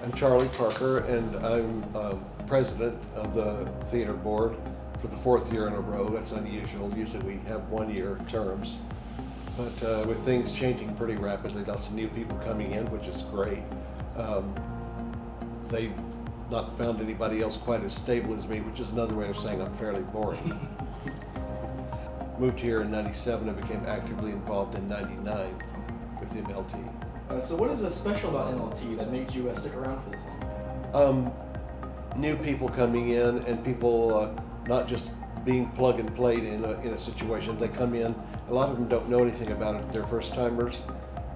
I'm Charlie Parker, and I'm president of the theater board for the fourth year in a row. That's unusual. Usually we have 1-year terms. But with things changing pretty rapidly, lots of new people coming in, which is great. They've not found anybody else quite as stable as me, which is another way of saying I'm fairly boring. Moved here in '97 and became actively involved in '99 with MLT. So what is special about MLT that made you stick around for this long? New people coming in and people not just being plug and played in a situation. They come in, a lot of them don't know anything about it, they're first timers,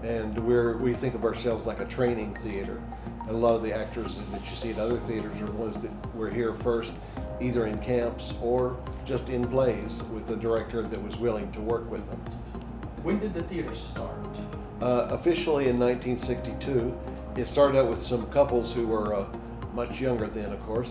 and we think of ourselves like a training theater. And a lot of the actors that you see at other theaters are ones that were here first, either in camps or just in plays with a director that was willing to work with them. When did the theater start? Officially in 1962. It started out with some couples who were much younger then, of course,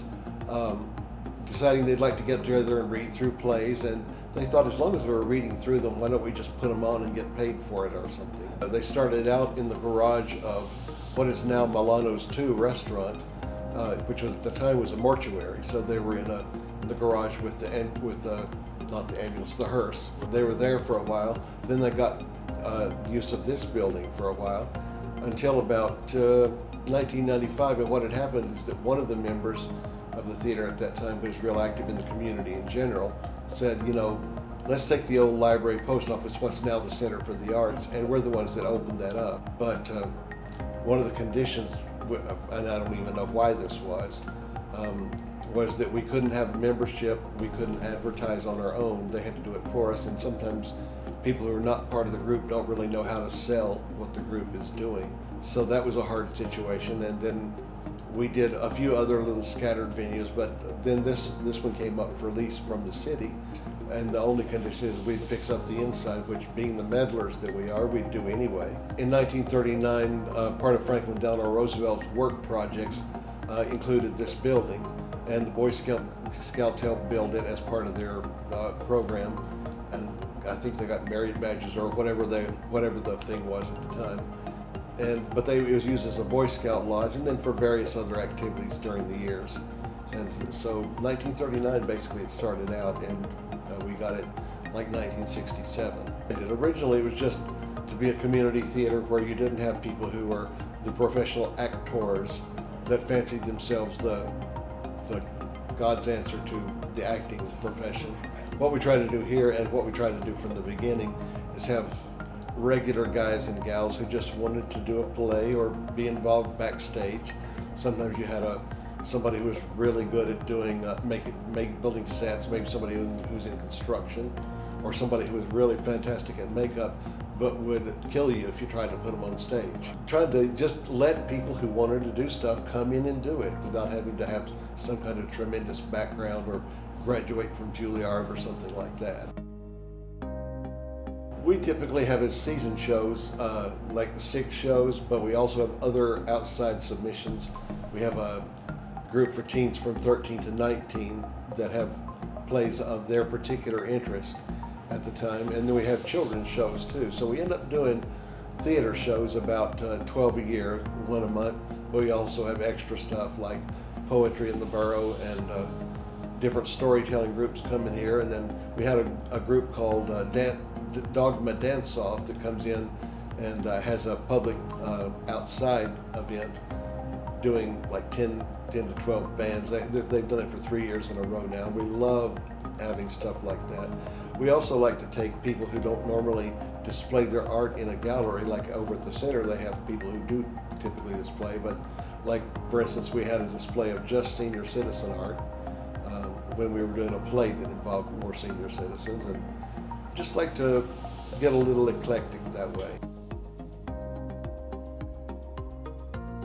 deciding they'd like to get together and read through plays, and they thought as long as we were reading through them, why don't we just put them on and get paid for it or something. They started out in the garage of what is now Milano's 2 restaurant, which was, at the time was a mortuary, so they were in the garage with not the ambulance, the hearse. They were there for a while, then they got use of this building for a while, until about 1995, and what had happened is that one of the members of the theater at that time, who was real active in the community in general, said, you know, let's take the old library post office, what's now the Center for the Arts, and we're the ones that opened that up. But one of the conditions, and I don't even know why this was that we couldn't have membership, we couldn't advertise on our own, they had to do it for us, and sometimes people who are not part of the group don't really know how to sell what the group is doing. So that was a hard situation, and then we did a few other little scattered venues, but then this one came up for lease from the city, and the only condition is we'd fix up the inside, which, being the meddlers that we are, we'd do anyway. In 1939, part of Franklin Delano Roosevelt's work projects included this building, and the Boy Scouts helped build it as part of their program, and I think they got merit badges or whatever the thing was at the time. But it was used as a Boy Scout lodge, and then for various other activities during the years. And so 1939 basically it started out, and we got it like 1967. And originally it was just to be a community theater where you didn't have people who were the professional actors that fancied themselves the God's answer to the acting profession. What we try to do here, and what we try to do from the beginning, is have regular guys and gals who just wanted to do a play or be involved backstage. Sometimes you had somebody who was really good at doing building sets, maybe somebody who's in construction, or somebody who was really fantastic at makeup but would kill you if you tried to put them on stage. Tried to just let people who wanted to do stuff come in and do it without having to have some kind of tremendous background or graduate from Juilliard or something like that. We typically have as season shows, like 6 shows, but we also have other outside submissions. We have a group for teens from 13 to 19 that have plays of their particular interest at the time, and then we have children's shows too. So we end up doing theater shows about 12 a year, 1 a month, but we also have extra stuff like poetry in the borough and different storytelling groups come in here, and then we had a group called Dogma Dance Off that comes in and has a public outside event doing like 10 to 12 bands. They've done it for 3 years in a row now. We love having stuff like that. We also like to take people who don't normally display their art in a gallery, like over at the center they have people who do typically display, but like for instance we had a display of just senior citizen art when we were doing a play that involved more senior citizens, and just like to get a little eclectic that way.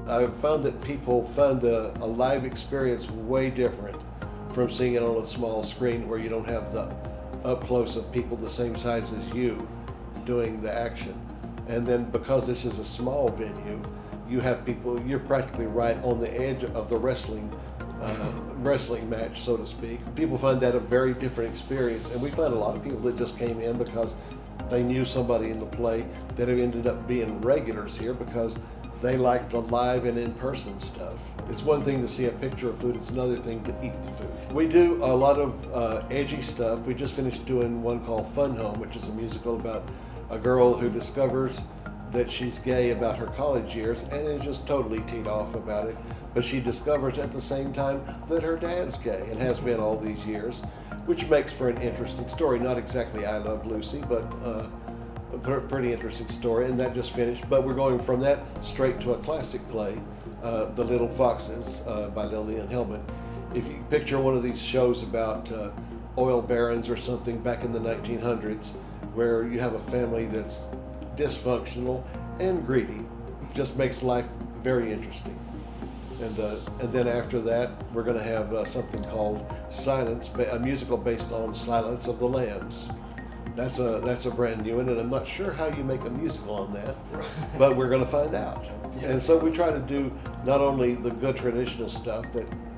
I've found that people find a live experience way different from seeing it on a small screen where you don't have the up close of people the same size as you doing the action. And then because this is a small venue, you have people, you're practically right on the edge of the wrestling match, so to speak. People find that a very different experience, and we find a lot of people that just came in because they knew somebody in the play that have ended up being regulars here because They like the live and in-person stuff. It's one thing to see a picture of food, it's another thing to eat the food. We do a lot of edgy stuff. We just finished doing one called Fun Home, which is a musical about a girl who discovers that she's gay about her college years and is just totally teed off about it. But she discovers at the same time that her dad's gay and has been all these years, which makes for an interesting story. Not exactly I Love Lucy, but a pretty interesting story, and that just finished. But we're going from that straight to a classic play, The Little Foxes by Lillian Hellman. If you picture one of these shows about oil barons or something back in the 1900s, where you have a family that's dysfunctional and greedy, just makes life very interesting. And then after that, we're going to have something called Silence, a musical based on Silence of the Lambs. That's a brand new one, and I'm not sure how you make a musical on that, but we're going to find out. Yes. And so we try to do not only the good traditional stuff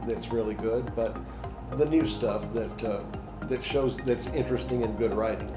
that's really good, but the new stuff that shows that's interesting and good writing.